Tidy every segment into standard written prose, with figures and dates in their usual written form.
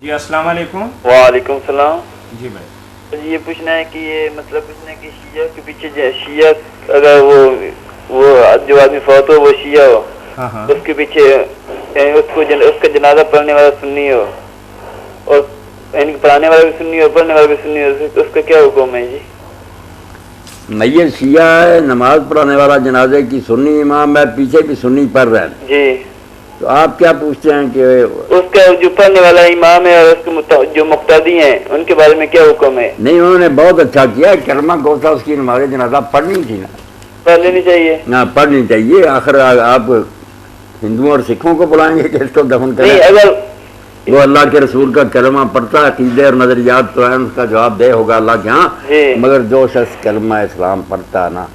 جی السلام علیکم. وعلیکم السلام. جی بھائی یہ پوچھنا ہے کہ یہ مطلب پوچھنا ہے کہ شیعہ کے پیچھے شیعہ اگر وہ جو آدمی فوت ہو وہ شیعہ ہو, ہاں ہاں اس کے پیچھے اس کا جنازہ پڑھنے والا سنی ہو اور پڑھانے والا بھی سنی ہو پڑھنے والا بھی سنی ہو, اس کا کیا حکم ہے جی؟ میت شیعہ ہے, نماز پڑھانے والا جنازے کی سنی امام ہے, پیچھے بھی سنی پڑھ رہے ہیں جی, تو آپ کیا پوچھتے ہیں کہ اس کا جو پڑھنے والا امام ہے اور اس کے جو مقتدی ہیں ان کے بارے میں کیا حکم ہے؟ نہیں, انہوں نے بہت اچھا کیا, کلمہ گو تھا, اس کی نماز جنازہ پڑھنی تھی نا, پڑھ لینی چاہیے. ہاں پڑھنی چاہیے. آخر آپ ہندوؤں اور سکھوں کو بلائیں گے کہ اس کو دفن کریں؟ نہیں, اگر وہ اللہ کے رسول کا کلمہ پڑھتا ہے, عقیدے اور نظریات تو ہیں, اس کا جواب دہ ہوگا اللہ کے ہاں, مگر جو شخص کلمہ اسلام پڑھتا ہے نا,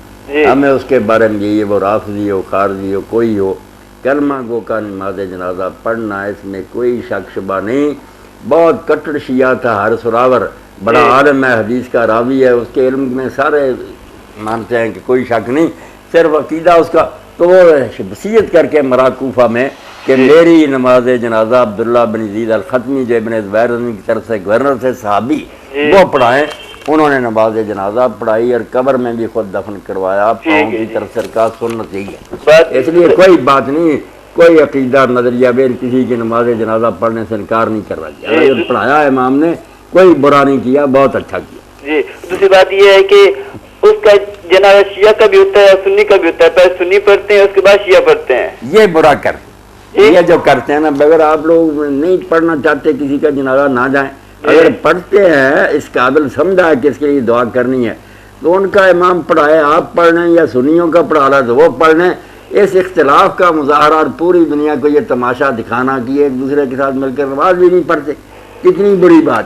ہمیں اس کے بارے میں یہ وہ رافضی ہو, خارجی ہو, کوئی ہو, کلمہ گو کا نماز جنازہ پڑھنا اس میں کوئی شک شبہ نہیں. بہت کٹڑ شیعہ تھا ہر سراور, بڑا عالم ہے, حدیث کا راوی ہے, اس کے علم میں سارے مانتے ہیں کہ کوئی شک نہیں, صرف عقیدہ اس کا. تو وہ وصیت کر کے مرا کوفہ میں کہ میری نماز جنازہ عبداللہ بن یزید الختمی جو ابن زبیر کی طرف سے گورنر سے صحابی وہ پڑھائیں. انہوں نے نماز جنازہ پڑھائی اور قبر میں بھی خود دفن کروایا. پاؤں کی طرف سرکار سنت یہی ہے, اس لیے کوئی بات نہیں, کوئی عقیدہ نظریہ بین کسی کی نماز جنازہ پڑھنے سے انکار نہیں کر رہا. اگر پڑھایا امام نے کوئی برا نہیں کیا, بہت اچھا کیا. جی, دوسری بات یہ ہے کہ اس کا جنازہ شیعہ کا بھی ہوتا ہے اور سنی کا بھی ہوتا ہے, پہلے سنی پڑھتے ہیں اس کے بعد شیعہ پڑھتے ہیں. یہ برا کر یہ جو کرتے ہیں نا, اگر آپ لوگ نہیں پڑھنا چاہتے کسی کا جنازہ نہ جائیں, اگر پڑھتے ہیں اس قابل سمجھا ہے کہ اس کے لیے دعا کرنی ہے تو ان کا امام پڑھائے, آپ پڑھ لیں یا سنیوں کا پڑھا رہا تو وہ پڑھ لیں. اس اختلاف کا مظاہرہ اور پوری دنیا کو یہ تماشا دکھانا کہ ایک دوسرے کے ساتھ مل کر نماز بھی نہیں پڑھتے, کتنی بری بات.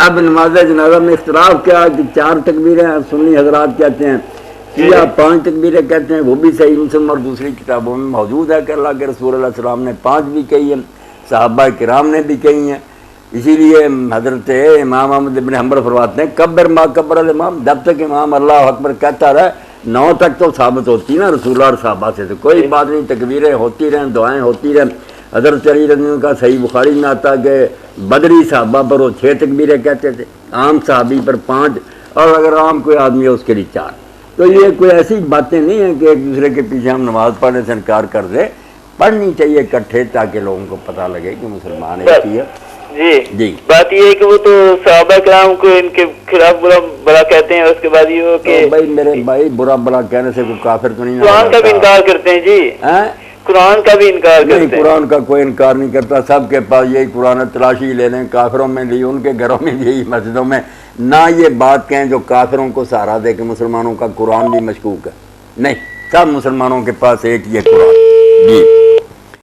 اب نماز جنازہ میں اختلاف کیا کہ 4 تکبیریں سنی حضرات کہتے ہیں, شیعہ 5 تکبیریں کہتے ہیں, وہ بھی صحیح مسلم اور دوسری کتابوں میں موجود ہے کہ اللہ کے رسول علیہ السلام نے 5 بھی کہی ہیں, صحابہ کرام نے بھی کہی ہیں. اسی لیے حضرت امام احمد بن حنبل فرماتے ہیں کبر ما کبر الامام, جب تک امام اللہ اکبر کہتا رہے 9 تک تو ثابت ہوتی نا رسول اللہ اور صحابہ سے, تو کوئی بات نہیں, تکبیریں ہوتی رہیں, دعائیں ہوتی رہیں. حضرت علی رضی اللہ عنہ کا صحیح بخاری میں آتا کہ بدری صحابہ پر وہ 6 تکبیریں کہتے تھے, عام صحابی پر 5, اور اگر عام کوئی آدمی ہے اس کے لیے 4. تو یہ کوئی ایسی باتیں نہیں ہیں کہ ایک دوسرے کے پیچھے ہم نماز پڑھنے سے انکار کر دیں. پڑھنی چاہیے اکٹھے تاکہ لوگوں کو پتہ لگے کہ مسلمان ایک ہی ہے. جی, بات یہ ہے کہ وہ تو صحابہ کرام کو ان کے خلاف برا کہتے ہیں, اس کے بعد یہ ہو کہ بھائی میرے بھائی برا بلا کہنے سے کوئی کافر تو نہیں, قرآن کا بھی انکار کرتے ہیں جی, قرآن کا بھی انکار کرتے ہیں. قرآن کا کوئی انکار نہیں کرتا, سب کے پاس یہی قرآن تلاشی لے لیں, کافروں میں لی, ان کے گھروں میں یہی, مسجدوں میں نہ یہ بات کہیں جو کافروں کو سہارا دے کہ مسلمانوں کا قرآن بھی مشکوک ہے. نہیں, سب مسلمانوں کے پاس ایک یہ قرآن. جی